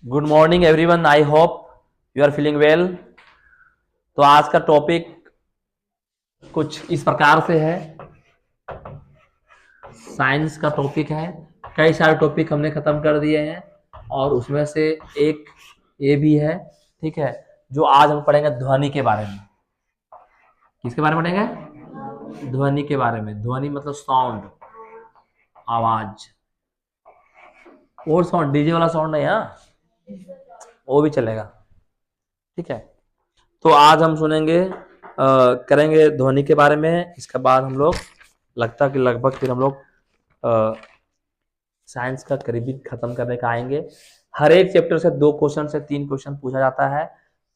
Good morning everyone, I hope you are feeling well. तो आज का टॉपिक कुछ इस प्रकार से है। साइंस का टॉपिक है। कई सारे टॉपिक हमने खत्म कर दिए हैं और उसमें से एक ये भी है, ठीक है, जो आज हम पढ़ेंगे ध्वनि के बारे में। किसके बारे में पढ़ेंगे? ध्वनि के बारे में। ध्वनि मतलब साउंड, आवाज। और साउंड, डीजे वाला साउंड नहीं, हाँ, वो भी चलेगा, ठीक है। तो आज हम सुनेंगे, करेंगे ध्वनि के बारे में। इसके बाद हम लोग लगता कि लगभग फिर हम लोग साइंस का करीबी खत्म करने का आएंगे। हर एक चैप्टर से 2 क्वेश्चन से 3 क्वेश्चन पूछा जाता है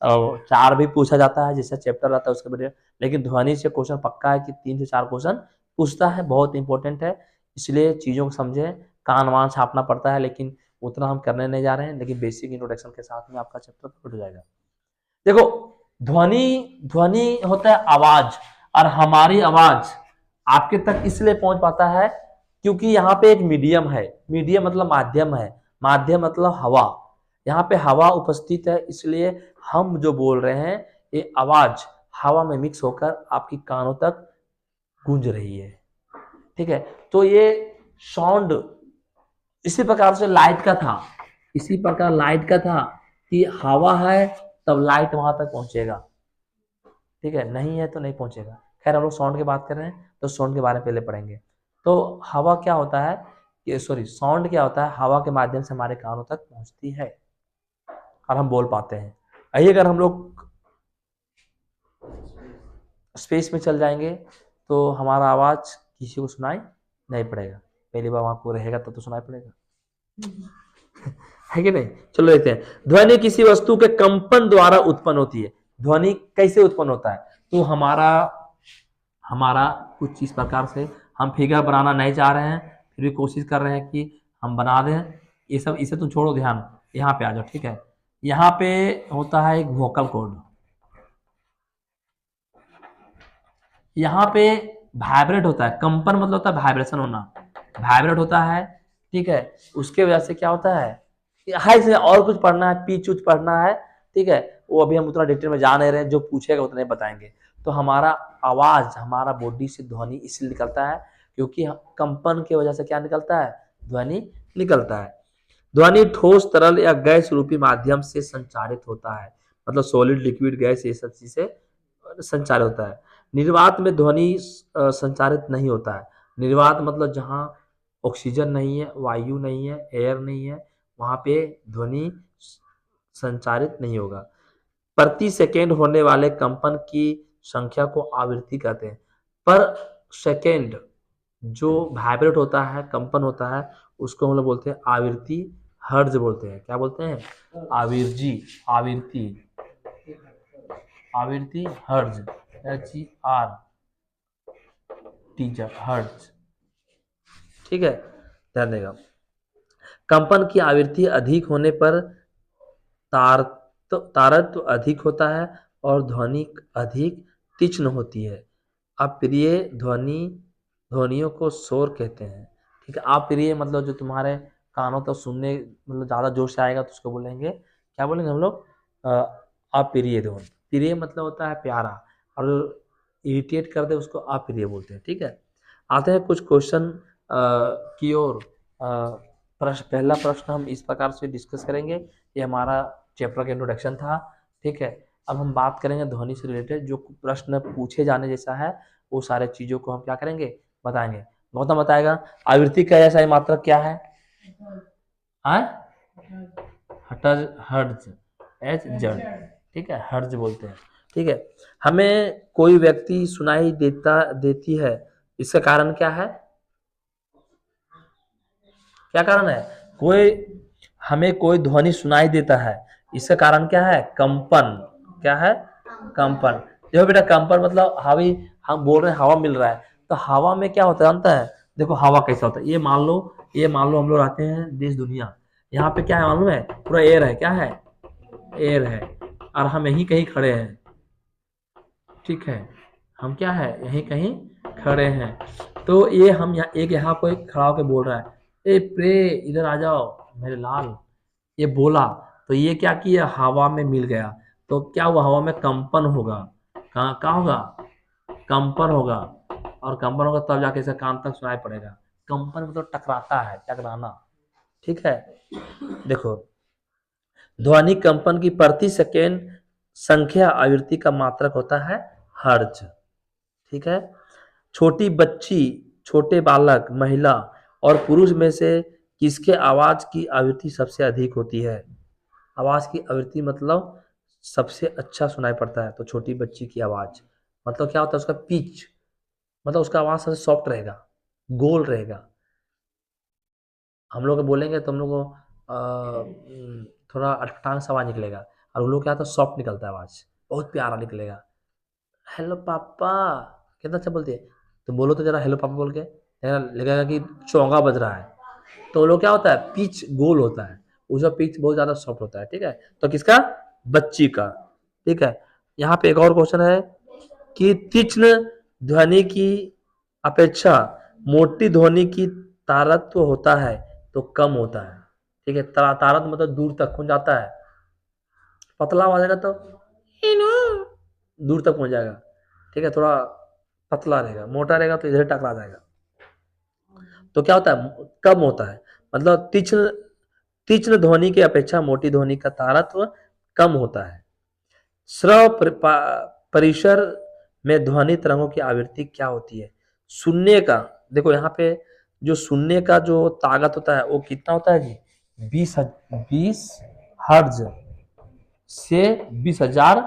और 4 भी पूछा जाता है, जैसे चैप्टर रहता है उसके बढ़िया। लेकिन ध्वनि से क्वेश्चन पक्का है कि 3 से 4 क्वेश्चन पूछता है, बहुत इंपॉर्टेंट है। इसलिए चीजों को समझे, कान वान छापना पड़ता है, लेकिन उतना हम करने नहीं जा रहे हैं। लेकिन बेसिक इंट्रोडक्शन के साथ में आपका चैप्टर कवर हो जाएगा। देखो, ध्वनि ध्वनि होता है आवाज, और हमारी आवाज आपके तक इसलिए पहुंच पाता है क्योंकि यहाँ पे एक मीडियम है। मीडियम मतलब माध्यम है, माध्यम मतलब हवा। यहाँ पे हवा उपस्थित है, इसलिए हम जो बोल रहे हैं ये आवाज हवा में मिक्स होकर आपकी कानों तक गूंज रही है, ठीक है। तो ये साउंड इसी प्रकार से लाइट का था, इसी प्रकार लाइट का था कि हवा है तब लाइट वहां तक पहुंचेगा, ठीक है, नहीं है तो नहीं पहुंचेगा। खैर, हम लोग साउंड की बात कर रहे हैं तो साउंड के बारे में पहले पढ़ेंगे। तो हवा क्या होता है, कि सॉरी, साउंड क्या होता है? हवा के माध्यम से हमारे कानों तक पहुंचती है और हम बोल पाते हैं। आइए, अगर हम लोग स्पेस में चल जाएंगे तो हमारा आवाज किसी को सुनाई नहीं पड़ेगा। पहली बार वहां को रहेगा तो सुनाई पड़ेगा है कि नहीं? चलो देखते हैं। ध्वनि किसी वस्तु के कंपन द्वारा उत्पन्न होती है। ध्वनि कैसे उत्पन्न होता है? तो हमारा हमारा कुछ इस प्रकार से, हम फिगर बनाना नहीं चाह रहे हैं, फिर भी कोशिश कर रहे हैं कि हम बना दें। ये सब इसे तो छोड़ो, ध्यान यहाँ पे आ जाओ, ठीक है। यहाँ पे होता है एक वोकल कॉर्ड, यहाँ पे वाइब्रेट होता है। कंपन मतलब होता है वाइब्रेशन होना, वाइब्रेट होता है, ठीक है। उसके वजह से क्या होता है, हाई से और कुछ पढ़ना है, पीच उच पढ़ना है, ठीक है। वो अभी हम उतना डिटेल में जा नहीं रहे, जो पूछेगा उतना ही बताएंगे। तो हमारा आवाज, हमारा बॉडी से ध्वनि इसलिए निकलता है क्योंकि कंपन की वजह से क्या निकलता है? ध्वनि निकलता है। ध्वनि ठोस, तरल या गैस रूपी माध्यम से संचारित होता है, मतलब सॉलिड, लिक्विड, गैस, ये सब चीज से संचारित होता है। निर्वात में ध्वनि संचारित नहीं होता है। निर्वात मतलब जहाँ ऑक्सीजन नहीं है, वायु नहीं है, एयर नहीं है, वहां पे ध्वनि संचारित नहीं होगा। प्रति सेकेंड होने वाले कंपन की संख्या को आवृत्ति कहते हैं। पर सेकेंड जो वाइब्रेट होता है, कंपन होता है, उसको हम लोग बोलते हैं आवृत्ति, हर्ज बोलते हैं। क्या बोलते हैं? आवृत्ति, आवृत्ति, आवृत्ति, हर्ज, HER, टीचर, हर्ज, ठीक है, ध्यान देगा। कंपन की आवृत्ति अधिक होने पर तारत्व अधिक होता है और ध्वनि अधिक तीक्ष्ण होती है। अप्रिय ध्वनियों को शोर कहते हैं, ठीक है। अप्रिय मतलब जो तुम्हारे कानों तक सुनने, मतलब ज्यादा जोर से आएगा तो उसको बोलेंगे, क्या बोलेंगे हम लोग? अप्रिय ध्वनि। प्रिय मतलब होता है प्यारा, और इरिटेट कर दे उसको अप्रिय बोलते हैं, ठीक है। आते हैं कुछ क्वेश्चन की ओर। पहला प्रश्न हम इस प्रकार से डिस्कस करेंगे। ये हमारा चैप्टर का इंट्रोडक्शन था, ठीक है। अब हम बात करेंगे ध्वनि से रिलेटेड जो प्रश्न पूछे जाने जैसा है, वो सारे चीजों को हम क्या करेंगे, बताएंगे। गौतम बताएगा आवृत्ति का ऐसा मात्रक क्या है? हर्ट्ज, हर्ट्ज, HZ, ठीक है, हर्ट्ज बोलते हैं, ठीक है। हमें कोई व्यक्ति सुनाई देती है, इसका कारण क्या है? क्या कारण है? हमें कोई ध्वनि सुनाई देता है, इसका कारण क्या है? कंपन। क्या है? कंपन। देखो बेटा, कंपन मतलब हवा, हम बोल रहे हैं हवा मिल रहा है, तो हवा में क्या होता है जानता है? देखो हवा कैसा होता है, ये मान लो हम लोग रहते हैं देश दुनिया, यहाँ पे क्या है मालूम है? पूरा एयर है। क्या है? एयर है, और हम यहीं कहीं खड़े हैं, ठीक है। हम क्या है? यहीं कहीं खड़े हैं। तो ये हम यहाँ कोई खड़ा होकर बोल रहा है, ए प्रे इधर आ जाओ मेरे लाल, ये बोला तो ये क्या किया, हवा में मिल गया, तो क्या हुआ, हवा में कंपन होगा, कहाँ कहाँ होगा, कंपन होगा, और कंपन होगा तब जाके इसका कान तक सुनाई पड़ेगा। कंपन मतलब टकराता है, टकराना, ठीक है। देखो, ध्वनि कंपन की प्रति सेकेंड संख्या आवृत्ति का मात्रक होता है हर्ज, ठीक है। छोटी बच्ची, छोटे बालक, महिला और पुरुष में से किसके आवाज की आवृत्ति सबसे अधिक होती है? आवाज की आवृत्ति मतलब सबसे अच्छा सुनाई पड़ता है, तो छोटी बच्ची की आवाज मतलब क्या होता है, उसका पिच मतलब उसका आवाज सबसे सॉफ्ट रहेगा, गोल रहेगा। हम लोग बोलेंगे तो हम लोग को थोड़ा अटपटांग सा आवाज निकलेगा, और उन लोग क्या होता है, सॉफ्ट निकलता है आवाज, बहुत प्यारा निकलेगा। हेलो पापा, कितना अच्छा बोलती है, तो बोलो तो जरा हेलो पापा बोल के, लगेगा कि चौंगा बज रहा है। तो वो लोग क्या होता है, पिच गोल होता है, उसका पिच बहुत ज्यादा सॉफ्ट होता है, ठीक है। तो किसका, बच्ची का, ठीक है। यहाँ पे एक और क्वेश्चन है कि तीक्ष्ण ध्वनि की अपेक्षा मोटी ध्वनि की तारत्व होता है तो कम होता है, ठीक है। तारत्व मतलब दूर तक पहुंच जाता है, पतला आवाज आएगा तो दूर तक पहुंच जाएगा, ठीक है, थोड़ा पतला रहेगा, मोटा रहेगा तो इधर टकरा जाएगा। तो क्या होता है, कम होता है, मतलब तीक्ष्ण तीक्ष्ण ध्वनि की अपेक्षा मोटी ध्वनि का तारत्व कम होता है। श्रव परिसर में ध्वनि तरंगों की आवृत्ति क्या होती है? सुनने का, देखो यहाँ पे जो सुनने का जो ताकत होता है वो कितना होता है जी, 20 हर्ज से 20,000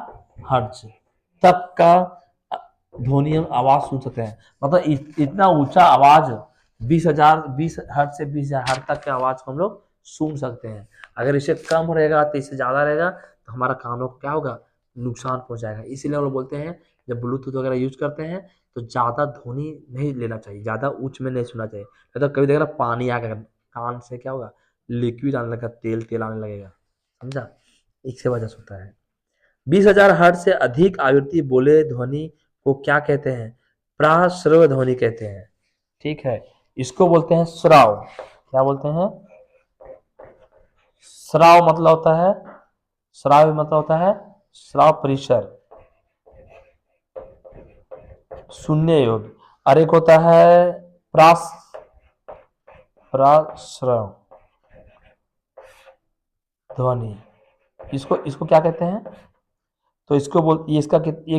हर्ज तक का ध्वनि हम आवाज सुन सकते हैं। मतलब इतना ऊंचा आवाज 20 हर्ज से 20,000 हर्ज तक के आवाज को हम लोग सुन सकते हैं। अगर इसे कम रहेगा तो इससे ज्यादा रहेगा तो हमारा कानों को क्या होगा, नुकसान पहुंचाएगा। इसीलिए हम लोग बोलते हैं जब ब्लूटूथ वगैरह यूज करते हैं तो ज्यादा ध्वनि नहीं लेना चाहिए, ज्यादा उच्च में नहीं सुनना चाहिए, नहीं तो कभी देखेगा पानी आएगा कान से, क्या होगा, लिक्विड आने लगेगा, तेल तेल आने लगेगा, समझा, इससे वजह से होता है। 20,000 हर्ट्ज से अधिक आवृत्ति बोले ध्वनि को क्या कहते हैं? प्राश्रव्य ध्वनि कहते हैं, ठीक है। इसको बोलते हैं श्राव, क्या बोलते हैं, श्राव मतलब होता है, श्राव मतलब होता है श्राव परिसर, सुनने योग्य, और एक होता है प्राश्रव ध्वनि, इसको इसको क्या कहते हैं, तो इसको बोल ये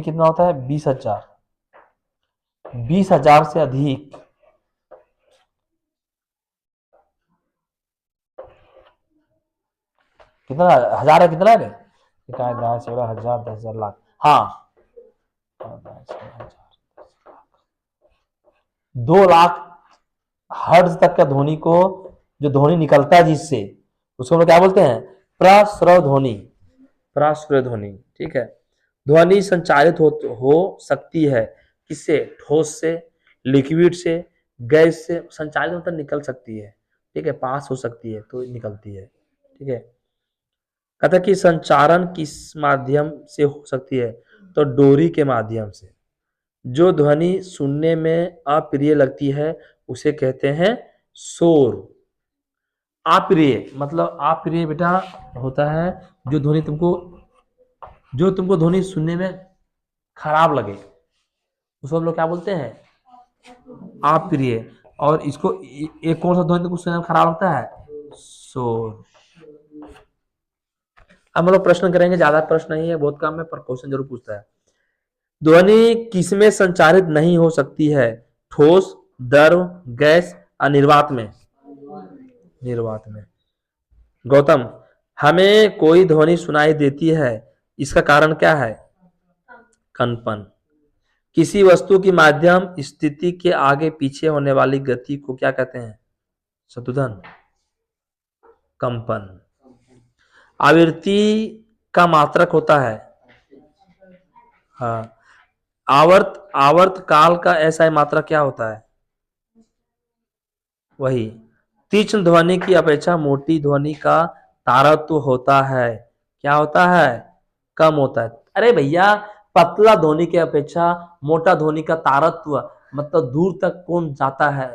कितना होता है, 20,000, 20,000 से अधिक, कितना हजार है, कितना है, 10,000, 10,000 लाख, हाँ 2 लाख हर्ट्ज तक का ध्वनि को, जो ध्वनि निकलता है जिससे, उसको हम लोग क्या बोलते हैं, प्रस्रव ध्वनि, प्रस्रव ध्वनि, ठीक है। ध्वनि संचारित हो सकती है किससे, ठोस से, लिक्विड से, गैस से, संचारित मतलब निकल सकती है, ठीक है, पास हो सकती है तो निकलती है, ठीक है। कहता कि संचारण किस माध्यम से हो सकती है, तो डोरी के माध्यम से। जो ध्वनि सुनने में अप्रिय लगती है उसे कहते हैं शोर। अप्रिय मतलब, अप्रिय बेटा होता है जो तुमको ध्वनि सुनने में खराब लगे, उसको हम लोग क्या बोलते हैं, अप्रिय। और इसको एक कौन सा ध्वनि तुमको सुनने में खराब लगता है, शोर। अब हम लोग प्रश्न करेंगे, ज्यादा प्रश्न नहीं है, बहुत कम है, पर क्वेश्चन जरूर पूछता है। ध्वनि किसमें संचारित नहीं हो सकती है, ठोस, द्रव, गैस और निर्वात में, निर्वात में। गौतम, हमें कोई ध्वनि सुनाई देती है, इसका कारण क्या है, कंपन। किसी वस्तु की माध्यम स्थिति के आगे पीछे होने वाली गति को क्या कहते हैं, शत्रुधन, कंपन। आवृत्ति का मात्रक होता है, हाँ, आवर्त काल का ऐसा मात्रक क्या होता है, वही। तीक्ष्ण ध्वनि की अपेक्षा मोटी ध्वनि का तारत्व होता है, क्या होता है, कम होता है। अरे भैया, पतला ध्वनि की अपेक्षा मोटा ध्वनि का तारत्व मतलब दूर तक कौन जाता है,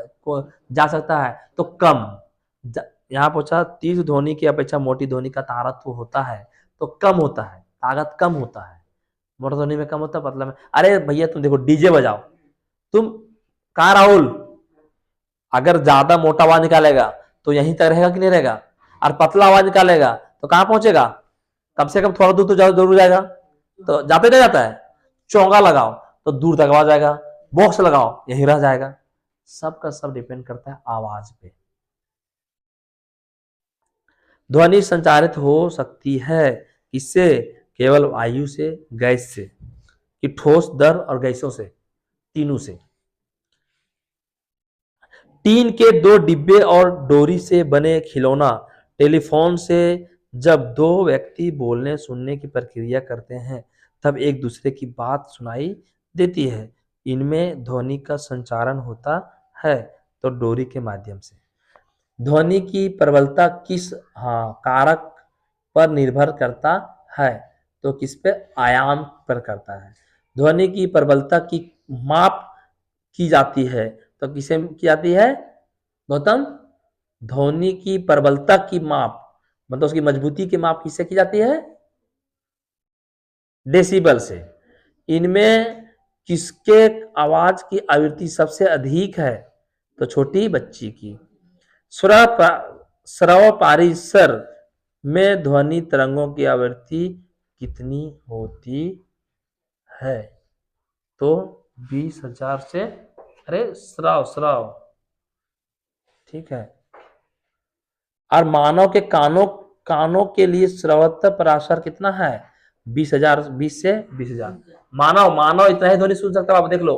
जा सकता है तो कम, यहाँ पूछा तीव्र ध्वनि की अपेक्षा मोटी ध्वनि का तारत्व होता है तो कम होता है, ताकत कम होता है, मोटा ध्वनि में कम होता है, पतला में। अरे भैया तुम देखो डीजे बजाओ, तुम कहा राहुल, अगर ज्यादा मोटा आवाज निकालेगा तो यहीं तक रहेगा कि नहीं रहेगा, और पतला आवाज निकालेगा तो कहां पहुंचेगा, कम से कम थोड़ा दूर तो जरूर जाएगा, तो जाते नहीं जाता है। चोंगा लगाओ तो दूर तक आवाज आएगा, बॉक्स लगाओ यहीं रह जाएगा। सबका सब डिपेंड करता है आवाज पे। ध्वनि संचारित हो सकती है किससे, केवल वायु से, गैस से, कि ठोस, द्रव और गैसों से, तीनों से। टीन के 2 डिब्बे और डोरी से बने खिलौना टेलीफोन से जब 2 व्यक्ति बोलने सुनने की प्रक्रिया करते हैं तब एक दूसरे की बात सुनाई देती है। इनमें ध्वनि का संचारण होता है तो डोरी के माध्यम से। ध्वनि की प्रबलता किस कारक पर निर्भर करता है, तो किस पे, आयाम पर करता है। ध्वनि की प्रबलता की माप की जाती है तो किसे की जाती है गौतम, ध्वनि की प्रबलता की माप मतलब उसकी मजबूती की माप किससे की जाती है, डेसिबल से। इनमें किसके आवाज की आवृत्ति सबसे अधिक है, तो छोटी बच्ची की। श्रव परिसर में ध्वनि तरंगों की आवृत्ति कितनी होती है, तो 20,000 से, अरे श्रव ठीक है। और मानव के कानों के लिए श्रवण पराशर कितना है, 20,000, 20 से 20,000। मानव इतना ही ध्वनि सुन सकता है। आप देख लो,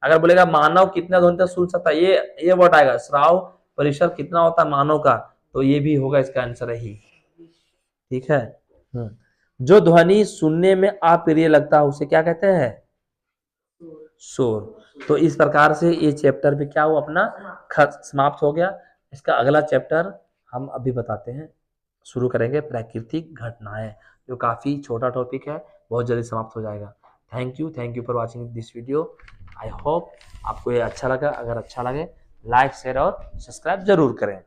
अगर बोलेगा मानव कितना ध्वनि तक सुन सकता है, ये वर्ड आएगा, श्राव परिसर कितना होता है मानव का, तो ये भी होगा इसका आंसर ही, ठीक है। जो ध्वनि सुनने में अप्रिय लगता है उसे क्या कहते हैं, शोर। तो इस प्रकार से ये चैप्टर भी क्या हुआ, अपना समाप्त हो गया। इसका अगला चैप्टर हम अभी बताते हैं, शुरू करेंगे प्राकृतिक घटनाएं, जो काफी छोटा टॉपिक है, बहुत जल्दी समाप्त हो जाएगा। Thank you for watching this video. I hope आपको ये अच्छा लगा। अगर अच्छा लगे लाइक शेयर और सब्सक्राइब जरूर करें।